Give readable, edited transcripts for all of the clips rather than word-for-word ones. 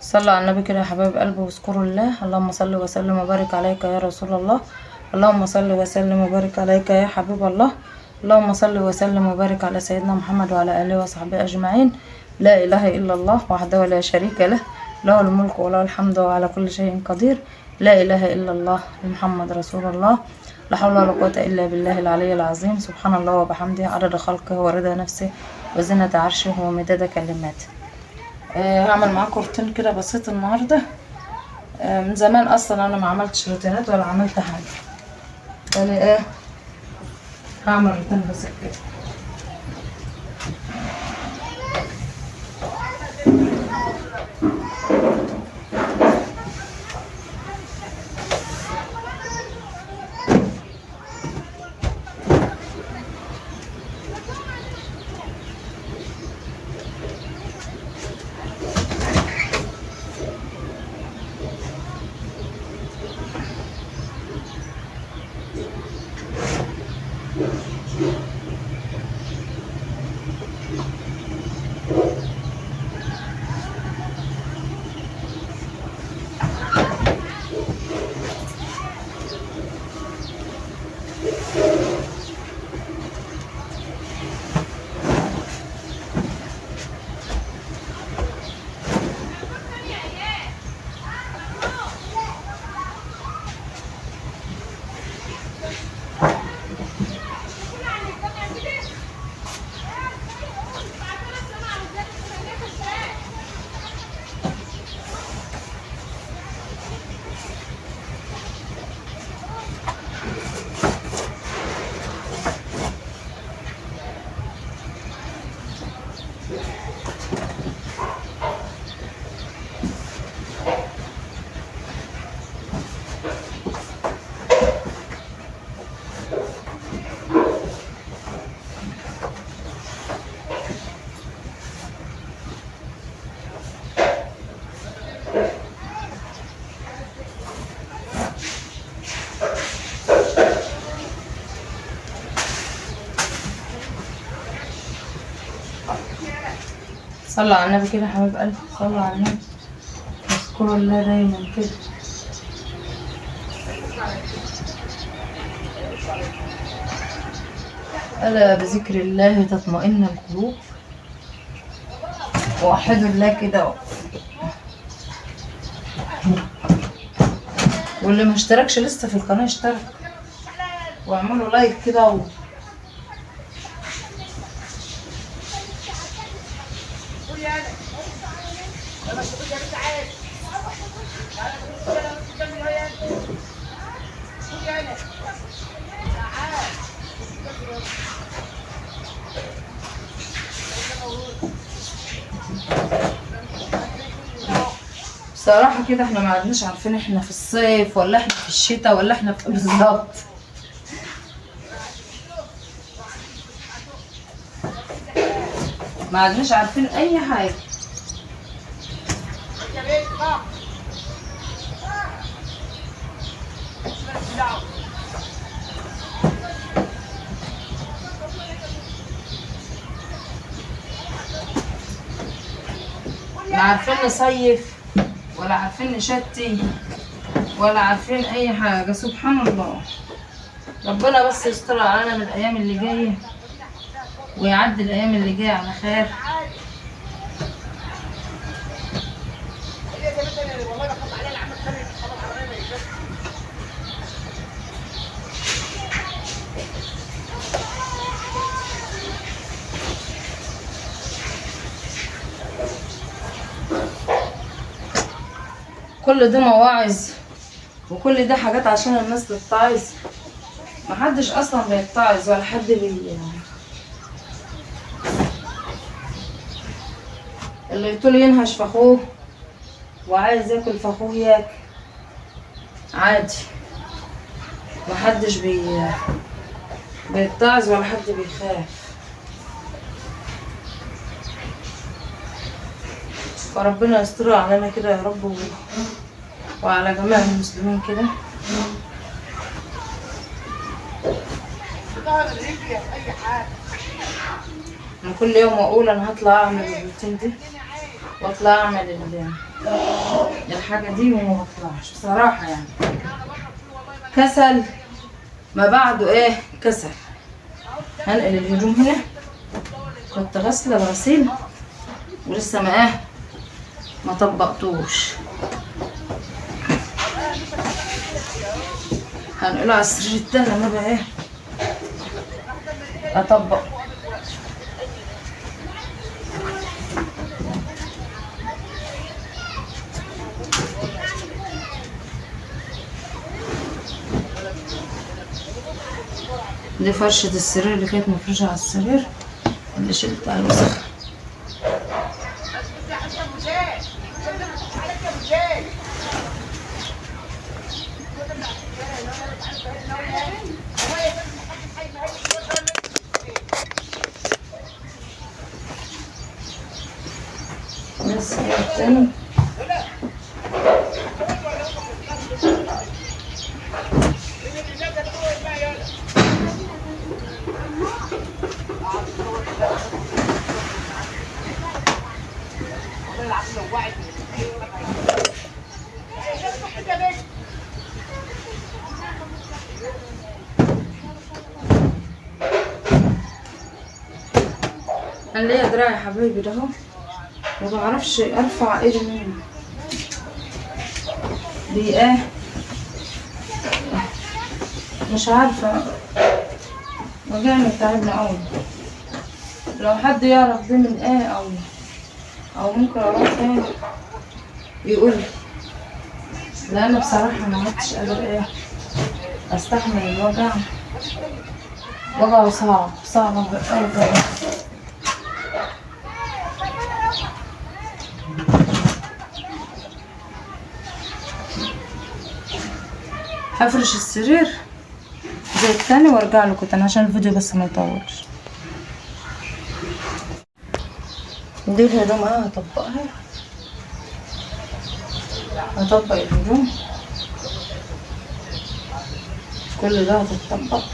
صلوا على النبي كده يا حبايب قلبي واذكروا الله. اللهم صل وسلم وبارك عليك يا رسول الله. اللهم صل وسلم وبارك عليك يا حبيب الله. اللهم صل وسلم وبارك على سيدنا محمد وعلى اله وصحبه اجمعين. لا اله الا الله وحده لا شريك له، له الملك وله الحمد وعلى كل شيء قدير. لا اله الا الله محمد رسول الله. لا حول ولا قوه الا بالله العلي العظيم. سبحان الله وبحمده عدد خلقه ورضا نفسه وزنة عرشه ومداد كلماته. هعمل معاكم روتين كده بسيط النهارده. من زمان اصلا انا ما عملتش روتينات ولا عملت حاجه، يعني هعمل روتين بسيط كده. صلوا على النبي كده يا حبايب قلبي، صلوا على النبي واذكروا الله دايما كده. ألا بذكر الله تطمئن القلوب. وحدوا الله كده، واللي ما اشتركش لسه في القناة اشترك واعملوا لايك كده بصراحة كده احنا ما عدناش عارفين احنا في الصيف ولا احنا في الشتاء ولا احنا في بالظبط. ما عدناش عارفين اي حاجة. لا عارفين نصيف ولا عارفين نشتي ولا عارفين اي حاجة. سبحان الله، ربنا بس يستر علينا من الايام اللي جاية ويعدي الايام اللي جاية على خير. كل ده مواعظ وكل ده حاجات عشان الناس تتعظ. محدش اصلا بيتعظ ولا حد اللي يطول ينهش في اخوه وعايز ياكل في اخوه ياكل عادي. محدش بيتعظ ولا حد بيخاف. فربنا يستر علينا كده يا رب وعلى جميع المسلمين كده. انا كل يوم اقول انا هطلع اعمل الروتين دي بطلع اعمل الحاجة دي وما بطلعش بصراحة يعني. كسل ما بعده ايه، كسل. هنقل الهدوم هنا، كنت غسلة الغسيل ولسه ما طبقتوش. هنقله على السرير التاني لما بقى اطبق. دي فرشة السرير اللي كانت مفروشة على السرير اللي شلتها الوسخ. بس التاني انا ليا دراعي يا حبايبي ده اهو، ما بعرفش ارفع ايدي منه. دي مش عارفه، وجعني تعبني قوي. لو حد يعرف دي من او ممكن اروح فين يقول، لان بصراحه ما عدتش قادر استحمل الوجع. وجعه صعب قوي. هفرش السرير زي التاني وارجع لكم تاني عشان الفيديو بس ما يطولش. دي الهدوم هطبقها، هطبق الهدوم كل ده هتطبق.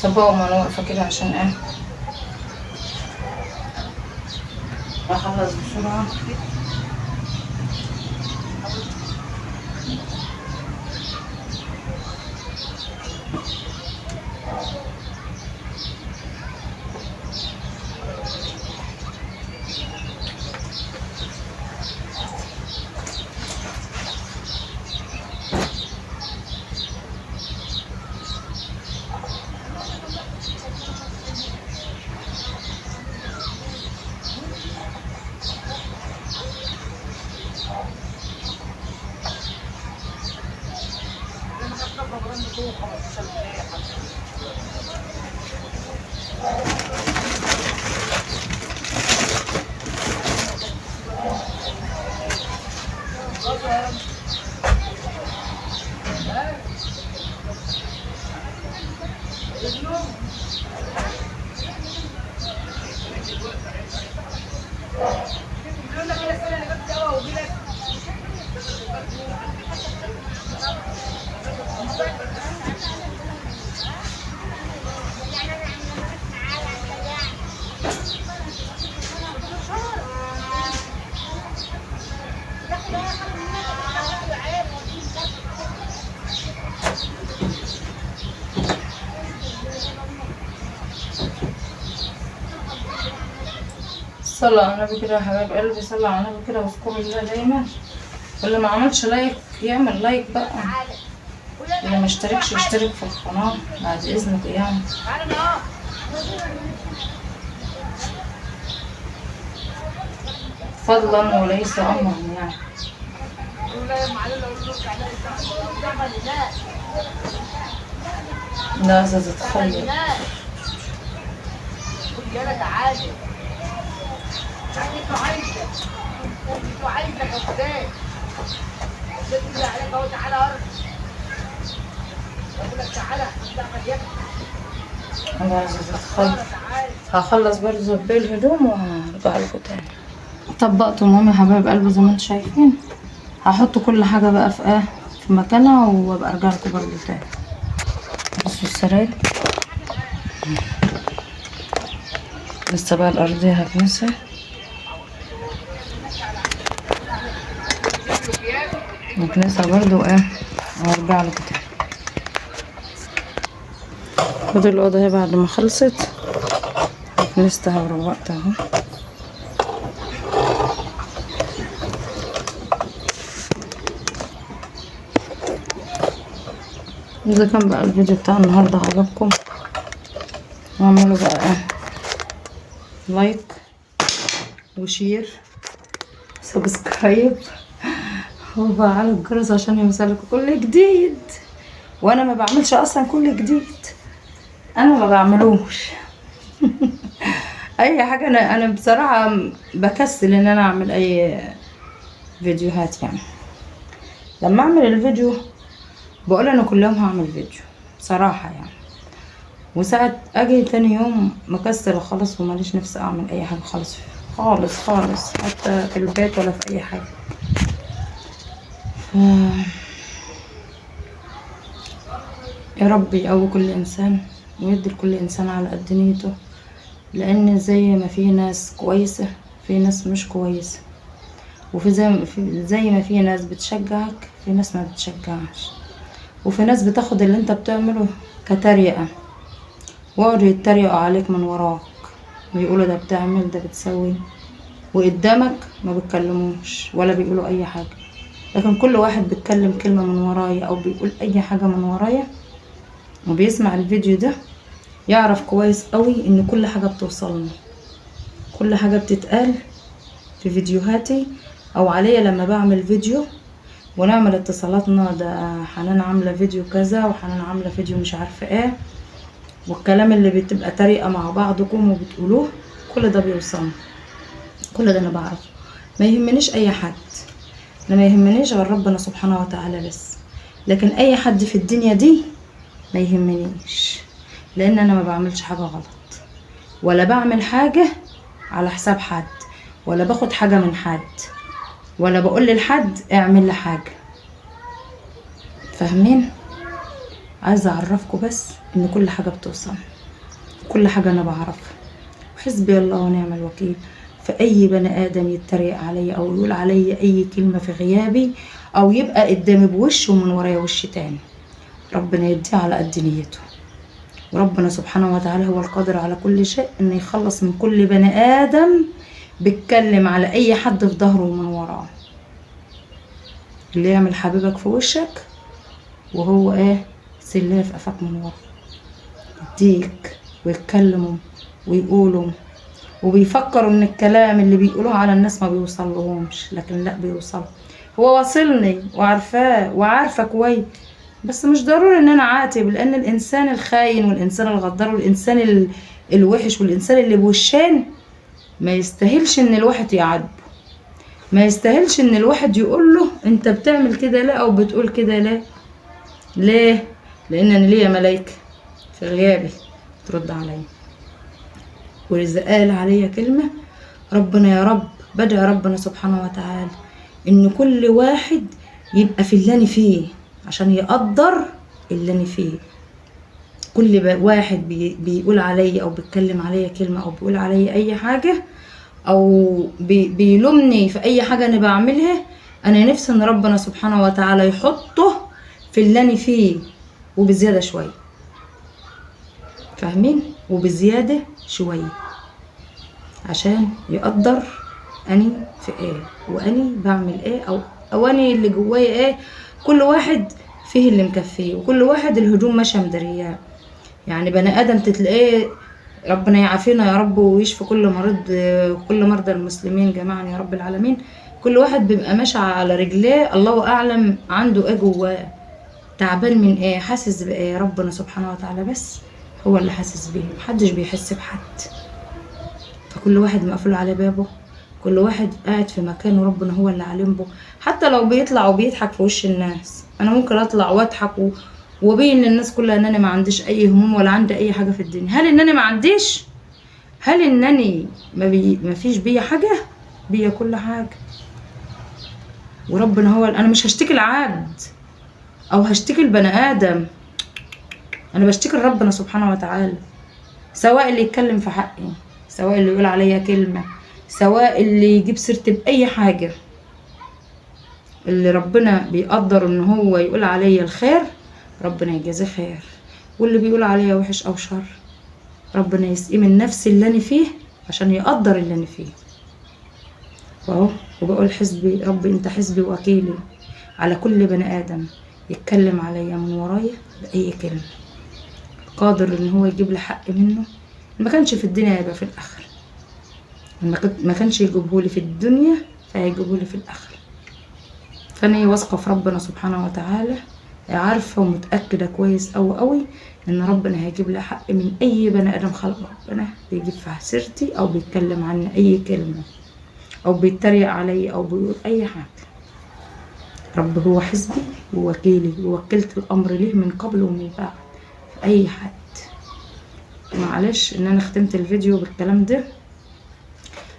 طبقوا ما انا واقفه كده عشان اخلص بسرعه. صلوا على النبي كده يا حبايب قلبي، صلوا على النبي كده واذكروا الله دايما. واللي ما عملش لايك يعمل لايك بقى، اللي ما اشتركش يشترك في القناة بعد اذنك يعني. فضلا وليس امرا يعني. لا زازة تخيل هخلص برضه بالهدوم وهرجع لكم تاني. طبقتهم يا حبايب قلبي زي ما انتم شايفين. هحط كل حاجه بقى في مكانها وابقى ارجع لكم برضه تاني. بصوا السراير لسه بقى الارضيه هكنسها برضه وارجع لكم تاني. ودي الاوضه اهي بعد ما خلصت كنستها وروقتها اهو. اذا كان بقى الفيديو بتاع النهارده عجبكم اعملوا بقى لايك وشير سبسكرايب وفعلوا الجرس عشان يوصلكوا كل جديد. وانا ما بعملش اصلا كل جديد، انا ما بعملوش اي حاجه. انا بصراحه بكسل ان انا اعمل اي فيديوهات. يعني لما اعمل الفيديو بقول انا كل يوم هعمل فيديو صراحه يعني، وساعات اجي تاني يوم مكسله خالص وماليش نفسي اعمل اي حاجه خالص خالص خالص، حتى في البيت ولا في اي حاجه. يا رب يقوي كل انسان ويدي لكل انسان على قد نيته، لان زي ما في ناس كويسه في ناس مش كويسه، وفي زي ما في ناس بتشجعك في ناس ما بتشجعش، وفي ناس بتاخد اللي انت بتعمله كتريقه ويقعدوا يتريقوا عليك من وراك ويقولوا ده بتعمل ده بتسوي، وقدامك ما بيتكلموش ولا بيقولوا اي حاجه. لكن كل واحد بيتكلم كلمه من ورايا او بيقول اي حاجه من ورايا وبيسمع الفيديو ده يعرف كويس قوي ان كل حاجه بتوصلني، كل حاجه بتتقال في فيديوهاتي او عليا لما بعمل فيديو ونعمل اتصالاتنا، ده حنان عامله فيديو كذا وحنان عامله فيديو مش عارفه ايه، والكلام اللي بتبقى طريقه مع بعضكم وبتقولوه كل ده بيوصلني، كل ده انا بعرفه. ما يهمنيش اي حد، انا ما يهمنيش غير ربنا سبحانه وتعالى بس. لكن اي حد في الدنيا دي ما يهمنيش، لان انا ما بعملش حاجه غلط ولا بعمل حاجه على حساب حد ولا باخد حاجه من حد ولا بقول لحد اعمل لي حاجه. فاهمين؟ عايزه اعرفكم بس ان كل حاجه بتوصل، كل حاجه انا بعرفها، وحسبي الله ونعم الوكيل في اي بني ادم يتريق عليا او يقول عليا اي كلمه في غيابي او يبقى قدامي بوش ومن ورايا وش تاني. ربنا يديه على قد نيته، وربنا سبحانه وتعالى هو القادر على كل شيء ان يخلص من كل بني ادم بيتكلم على اي حد في ظهره ومن وراه. اللي يعمل حبيبك في وشك وهو سلاه في قفاك من ورا، يديك ويتكلموا ويقولوا وبيفكروا ان الكلام اللي بيقولوه على الناس ما بيوصلهمش، لكن لا بيوصل. هو واصلني وعارفاه وعارفه كويس، بس مش ضروري ان انا عاتب، لان الانسان الخاين والانسان الغدار والانسان الوحش والانسان اللي بوشين ما يستاهلش ان الواحد يعاتبه، ما يستاهلش ان الواحد يقول له انت بتعمل كده ليه او بتقول كده ليه؟ لان انا ليا ملايكه في غيابي ترد عليا، واذا قال عليا كلمه ربنا يا رب بدعي ربنا سبحانه وتعالى ان كل واحد يبقى في اللي انا فيه عشان يقدر اللي انا فيه. كل واحد بيقول عليا او بيتكلم عليا كلمه او بيقول عليا اي حاجه او بيلومني في اي حاجه انا بعملها، انا نفسي ان ربنا سبحانه وتعالى يحطه في اللي انا فيه وبزياده شويه. فاهمين؟ وبزياده شويه عشان يقدر اني في ايه واني بعمل ايه او اني اللي جوايا ايه. كل واحد فيه اللي مكفيه وكل واحد الهجوم ماشيه مدرياه. يعني بني ادم تتلاقيه ربنا يعافينا يا رب ويشفي كل مريض كل مرضى المسلمين جميعا يا رب العالمين. كل واحد بيبقى ماشي على رجليه الله اعلم عنده ايه جواه، تعبان من ايه، حاسس بايه، ربنا سبحانه وتعالى بس هو اللي حاسس بيه، محدش بيحس بحد. فكل واحد مقفول على بابه، كل واحد قاعد في مكانه، ربنا هو اللي عالم به. حتى لو بيطلع وبيضحك في وش الناس، انا ممكن اطلع واضحك وبين للناس كلها ان انا ما عنديش اي هموم ولا عندي اي حاجه في الدنيا. هل ان انا ما عنديش؟ هل انني ما فيش بيا حاجه؟ بيا كل حاجه. وربنا هو انا مش هشتكي العبد او هشتكي البني ادم، انا بشتكي لربنا سبحانه وتعالى. سواء اللي يتكلم في حقي، سواء اللي يقول عليا كلمه، سواء اللي يجيب سيرتي باي حاجه، اللي ربنا بيقدر ان هو يقول عليا الخير ربنا يجازيه خير، واللي بيقول عليا وحش او شر ربنا يسقيه من نفس اللي انا فيه عشان يقدر اللي انا فيه. واهو وبقول حسبي ربي انت حسبي وكيلي على كل بني ادم يتكلم عليا من ورايا باي كلمه، قادر ان هو يجيب لي حق منه. ما كانش في الدنيا يبقى في الاخره، ما كانش يجيبهولي في الدنيا فهيجيبهولي في الاخره. فانا واثقه في ربنا سبحانه وتعالى، عارفه ومتاكده كويس قوي قوي ان ربنا هيجيب لي حق من اي بني ادم خلق ربنا بيجيب في سيرتي او بيتكلم عني اي كلمه او بيتريق علي او بيقول اي حاجه. رب هو حسبي ووكيلي، ووكلت الامر ليه من قبل ومن بعد في اي حد. معلش ان انا ختمت الفيديو بالكلام ده،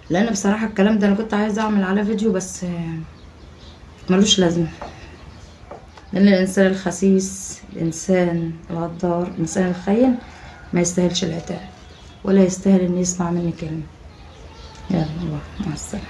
لان بصراحه الكلام ده انا كنت عايزه اعمل عليه فيديو بس ملوش لازمه، لان الانسان الخسيس، الانسان الغدار، الانسان الخاين ما يستاهلش العتاب ولا يستاهل ان يسمع مني كلمه. يلا الله مع السلامه.